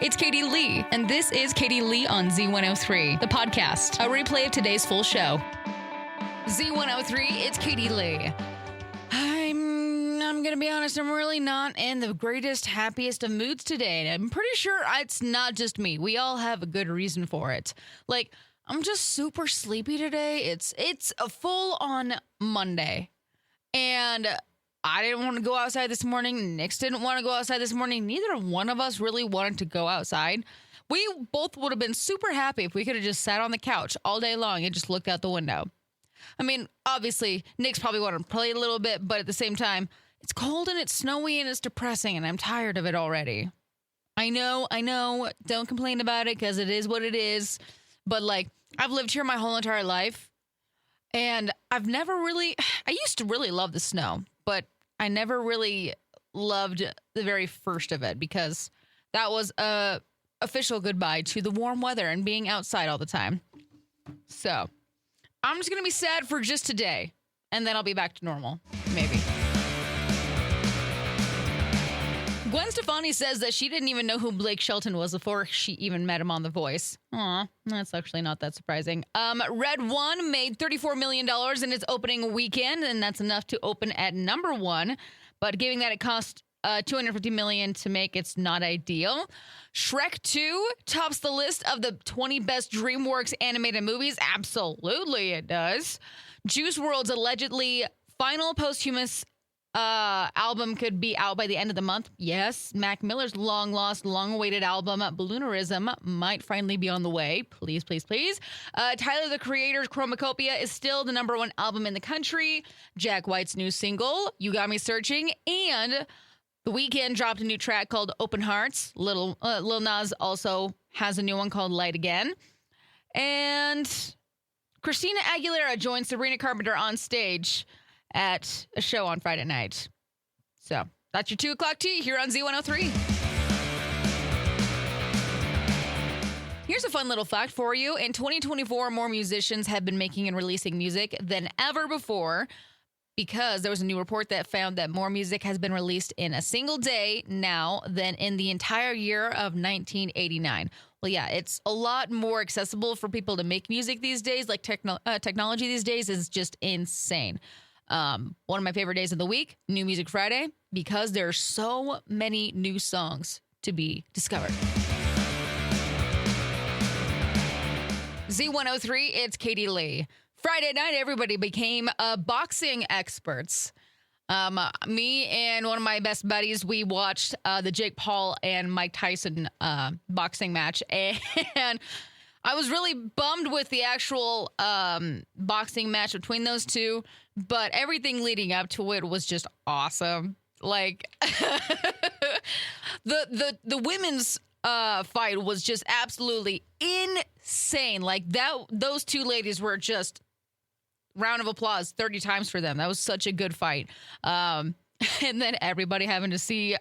It's Katie Lee, and this is Katie Lee on Z103, the podcast, a replay of today's full show. Z103, it's Katie Lee. I'm gonna be honest, I'm really not in the greatest, happiest of moods today. And I'm pretty sure it's not just me. We all have a good reason for it. Like, I'm just super sleepy today. It's a full-on Monday. And I didn't want to go outside this morning. Nix didn't want to go outside this morning. Neither one of us really wanted to go outside. We both would have been super happy if we could have just sat on the couch all day long and just looked out the window. I mean, obviously, Nick's probably wanted to play a little bit, but at the same time, it's cold and it's snowy and it's depressing, and I'm tired of it already. I know. Don't complain about it because it is what it is. But, like, I've lived here my whole entire life, and I used to really love the snow, but I never really loved the very first of it because that was a official goodbye to the warm weather and being outside all the time. So I'm just going to be sad for just today, and then I'll be back to normal, maybe. Gwen Stefani says that she didn't even know who Blake Shelton was before she even met him on The Voice. Aw, that's actually not that surprising. Red One made $34 million in its opening weekend, and that's enough to open at number one. But given that it cost $250 million to make, it's not ideal. Shrek 2 tops the list of the 20 best DreamWorks animated movies. Absolutely it does. Juice WRLD's allegedly final posthumous album could be out by the end of the month. Yes, Mac Miller's long-lost, long-awaited album, Balloonerism, might finally be on the way. Please, please, please. Tyler, the Creator's Chromacopia is still the number one album in the country. Jack White's new single, You Got Me Searching, and The Weeknd dropped a new track called Open Hearts. Lil Nas also has a new one called Light Again. And Christina Aguilera joined Sabrina Carpenter on stage at a show on Friday night. So that's your 2 o'clock tea here on Z103. Here's a fun little fact for you. In 2024, more musicians have been making and releasing music than ever before, because there was a new report that found that more music has been released in a single day now than in the entire year of 1989. Well, yeah, it's a lot more accessible for people to make music these days. Like technology these days is just insane. One of my favorite days of the week, New Music Friday, because there are so many new songs to be discovered. Z103, it's Katie Lee. Friday night, everybody became boxing experts. Me and one of my best buddies, we watched the Jake Paul and Mike Tyson boxing match, and I was really bummed with the actual boxing match between those two, but everything leading up to it was just awesome. Like the women's fight was just absolutely insane. Like those two ladies were just round of applause 30 times for them. That was such a good fight. And then everybody having to see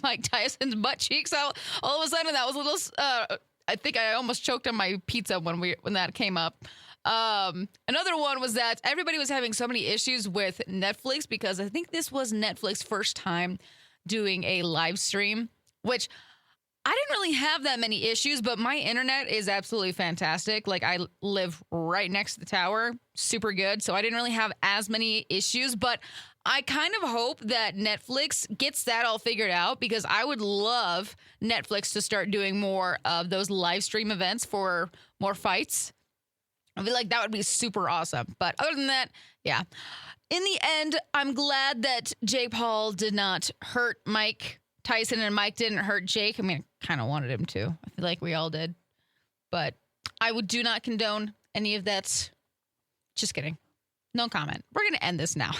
Mike Tyson's butt cheeks out. All of a sudden, that was a little. I think I almost choked on my pizza when that came up. Another one was that everybody was having so many issues with Netflix, because I think this was Netflix's first time doing a live stream, which I didn't really have that many issues, but my internet is absolutely fantastic. Like, I live right next to the tower, super good. So I didn't really have as many issues, but I kind of hope that Netflix gets that all figured out, because I would love Netflix to start doing more of those live stream events for more fights. I feel like that would be super awesome. But other than that, yeah. In the end, I'm glad that Jake Paul did not hurt Mike Tyson and Mike didn't hurt Jake. I mean, I kind of wanted him to. I feel like we all did. But I do not condone any of that. Just kidding. No comment. We're going to end this now.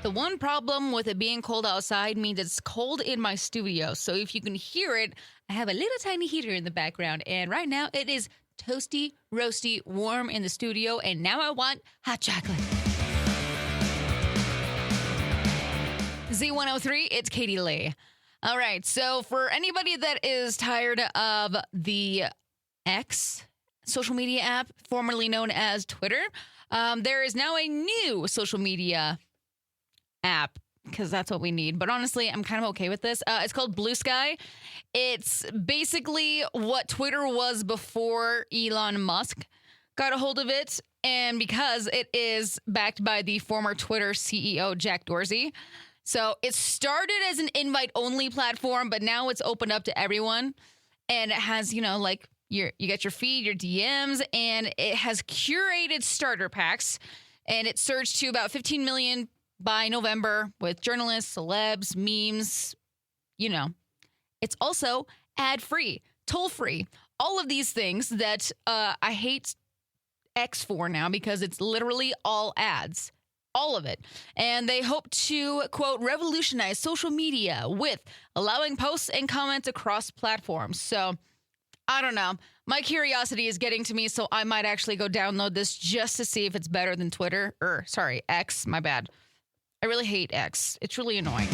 The one problem with it being cold outside means it's cold in my studio. So if you can hear it, I have a little tiny heater in the background. And right now it is toasty, roasty, warm in the studio. And now I want hot chocolate. Z103, it's Katie Lee. All right. So for anybody that is tired of the X social media app, formerly known as Twitter, there is now a new social media app because that's what we need. But honestly, I'm kind of okay with this. It's called Blue Sky. It's basically what Twitter was before Elon Musk got a hold of it. And because it is backed by the former Twitter CEO, Jack Dorsey. So it started as an invite-only platform, but now it's opened up to everyone. And it has, you know, like you get your feed, your DMs, and it has curated starter packs. And it surged to about 15 million by November with journalists, celebs, memes, you know. It's also ad-free, toll-free, all of these things that I hate X for now because it's literally all ads, all of it. And they hope to, quote, revolutionize social media with allowing posts and comments across platforms. So I don't know. My curiosity is getting to me, so I might actually go download this just to see if it's better than Twitter. X, my bad. I really hate X. It's really annoying.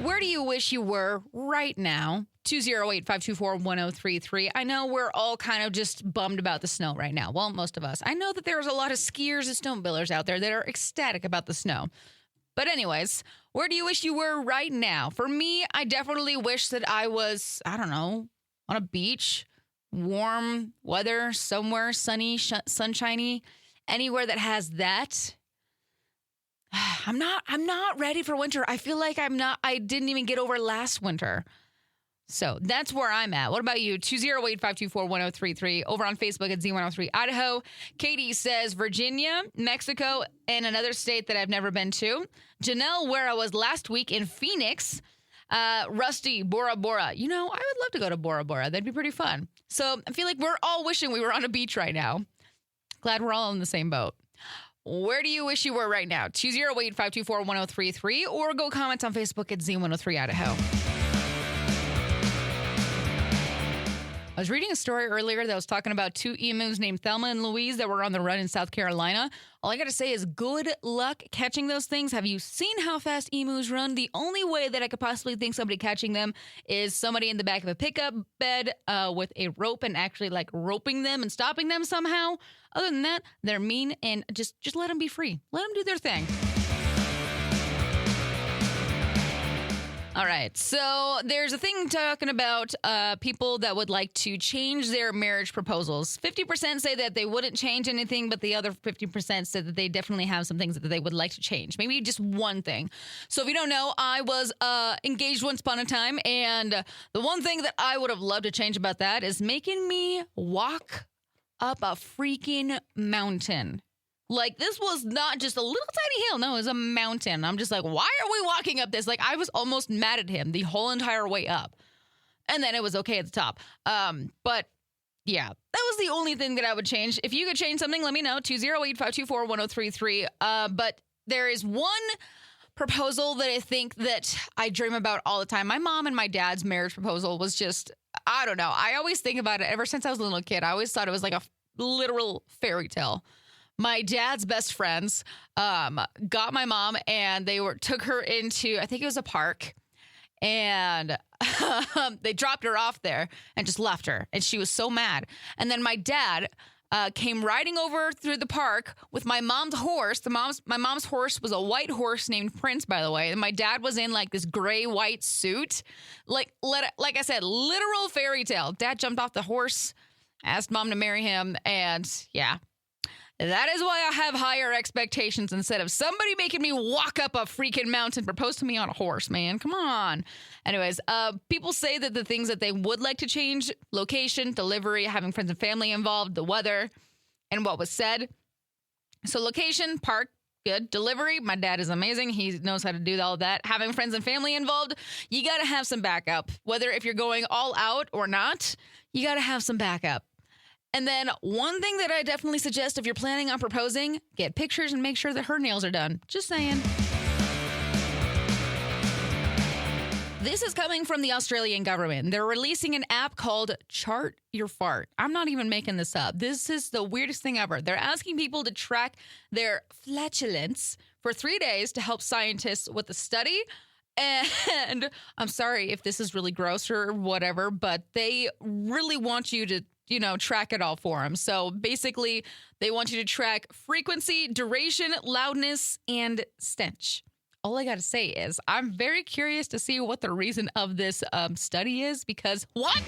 Where do you wish you were right now? 208-524-1033. I know we're all kind of just bummed about the snow right now. Well, most of us. I know that there's a lot of skiers and snowmobilers out there that are ecstatic about the snow. But anyways, where do you wish you were right now? For me, I definitely wish that I was, I don't know, on a beach, warm weather, somewhere sunny, sunshiny, anywhere that has that. I'm not ready for winter. I feel like I didn't even get over last winter. So that's where I'm at. What about you? 208-524-1033 over on Facebook at Z103 Idaho. Katie says Virginia, Mexico, and another state that I've never been to. Janelle, where I was last week in Phoenix. Rusty, Bora Bora. You know, I would love to go to Bora Bora. That'd be pretty fun. So I feel like we're all wishing we were on a beach right now. Glad we're all in the same boat. Where do you wish you were right now? 208-524-1033 or go comment on Facebook at Z103 Idaho. I was reading a story earlier that was talking about two emus named Thelma and Louise that were on the run in South Carolina. All I got to say is good luck catching those things. Have you seen how fast emus run? The only way that I could possibly think somebody catching them is somebody in the back of a pickup bed with a rope and actually like roping them and stopping them somehow. Other than that, they're mean and just let them be free. Let them do their thing. All right, so there's a thing talking about people that would like to change their marriage proposals. 50% say that they wouldn't change anything, but the other 50% said that they definitely have some things that they would like to change. Maybe just one thing. So if you don't know, I was engaged once upon a time, and the one thing that I would have loved to change about that is making me walk up a freaking mountain. Like, this was not just a little tiny hill. No, it was a mountain. I'm just like, why are we walking up this? Like, I was almost mad at him the whole entire way up. And then it was okay at the top. But, yeah, that was the only thing that I would change. If you could change something, let me know. 208-524-1033. But there is one proposal that I think that I dream about all the time. My mom and my dad's marriage proposal was just, I don't know. I always think about it ever since I was a little kid. I always thought it was like a literal fairy tale. My dad's best friends got my mom and they took her into, I think it was a park, and they dropped her off there and just left her. And she was so mad. And then my dad came riding over through the park with my mom's horse. My mom's horse was a white horse named Prince, by the way. And my dad was in like this gray white suit. Like I said, literal fairy tale. Dad jumped off the horse, asked mom to marry him, and yeah. That is why I have higher expectations instead of somebody making me walk up a freaking mountain, propose to me on a horse, man. Come on. Anyways, people say that the things that they would like to change: location, delivery, having friends and family involved, the weather, and what was said. So location, park, good. Delivery, my dad is amazing. He knows how to do all of that. Having friends and family involved, you got to have some backup. Whether if you're going all out or not, you got to have some backup. And then one thing that I definitely suggest if you're planning on proposing, get pictures and make sure that her nails are done. Just saying. This is coming from the Australian government. They're releasing an app called Chart Your Fart. I'm not even making this up. This is the weirdest thing ever. They're asking people to track their flatulence for 3 days to help scientists with the study. And I'm sorry if this is really gross or whatever, but they really want you to track it all for them. So basically, they want you to track frequency, duration, loudness, and stench. All I got to say is I'm very curious to see what the reason of this study is, because what?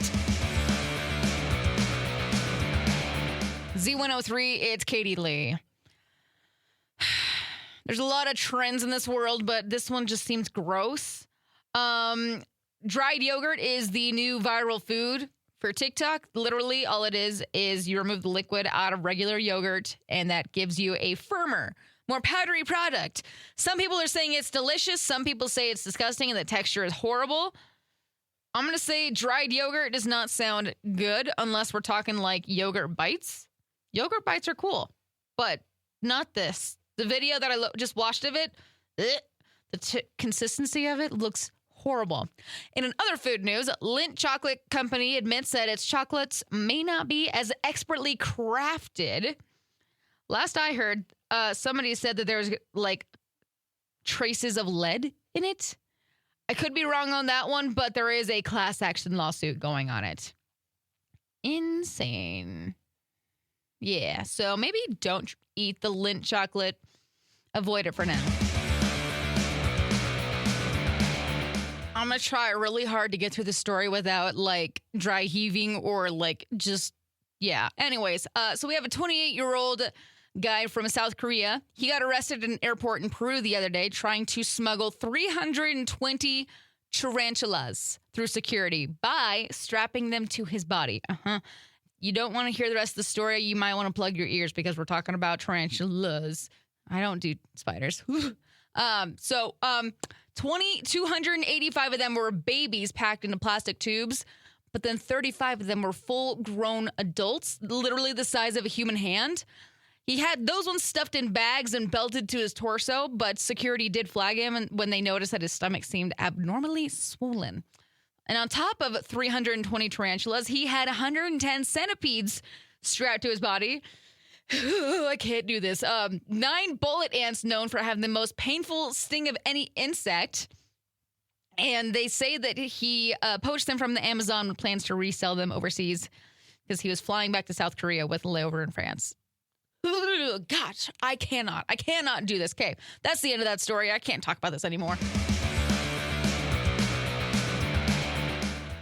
Z103, it's Katie Lee. There's a lot of trends in this world, but this one just seems gross. Dried yogurt is the new viral food for TikTok. Literally, all it is you remove the liquid out of regular yogurt, and that gives you a firmer, more powdery product. Some people are saying it's delicious. Some people say it's disgusting and the texture is horrible. I'm going to say dried yogurt does not sound good unless we're talking like yogurt bites. Yogurt bites are cool, but not this. The video that I just watched of it, the consistency of it looks horrible. And in other food news, Lindt Chocolate Company admits that its chocolates may not be as expertly crafted. Last I heard, somebody said that there's like traces of lead in it. I could be wrong on that one, but there is a class action lawsuit going on it. Insane. Yeah, so maybe don't eat the Lindt chocolate. Avoid it for now. I'm going to try really hard to get through the story without like dry heaving or like just, yeah. Anyways, so we have a 28-year-old guy from South Korea. He got arrested at an airport in Peru the other day trying to smuggle 320 tarantulas through security by strapping them to his body. You don't want to hear the rest of the story. You might want to plug your ears because we're talking about tarantulas. I don't do spiders. 285 of them were babies packed into plastic tubes, but then 35 of them were full-grown adults, literally the size of a human hand. He had those ones stuffed in bags and belted to his torso, but security did flag him when they noticed that his stomach seemed abnormally swollen. And on top of 320 tarantulas, he had 110 centipedes strapped to his body. I can't do this. 9 bullet ants known for having the most painful sting of any insect. And they say that he poached them from the Amazon with plans to resell them overseas because he was flying back to South Korea with a layover in France. Gosh, I cannot do this. Okay, that's the end of that story. I can't talk about this anymore.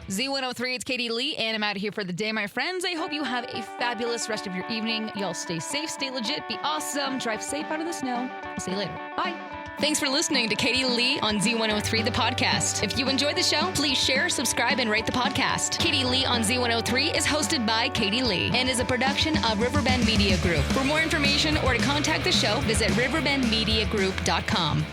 Z103, it's Katie Lee, and I'm out of here for the day, my friends. I hope you have a fabulous rest of your evening. Y'all stay safe, stay legit, be awesome, drive safe out of the snow. I'll see you later. Bye. Thanks for listening to Katie Lee on Z103, the podcast. If you enjoyed the show, please share, subscribe, and rate the podcast. Katie Lee on Z103 is hosted by Katie Lee and is a production of Riverbend Media Group. For more information or to contact the show, visit riverbendmediagroup.com.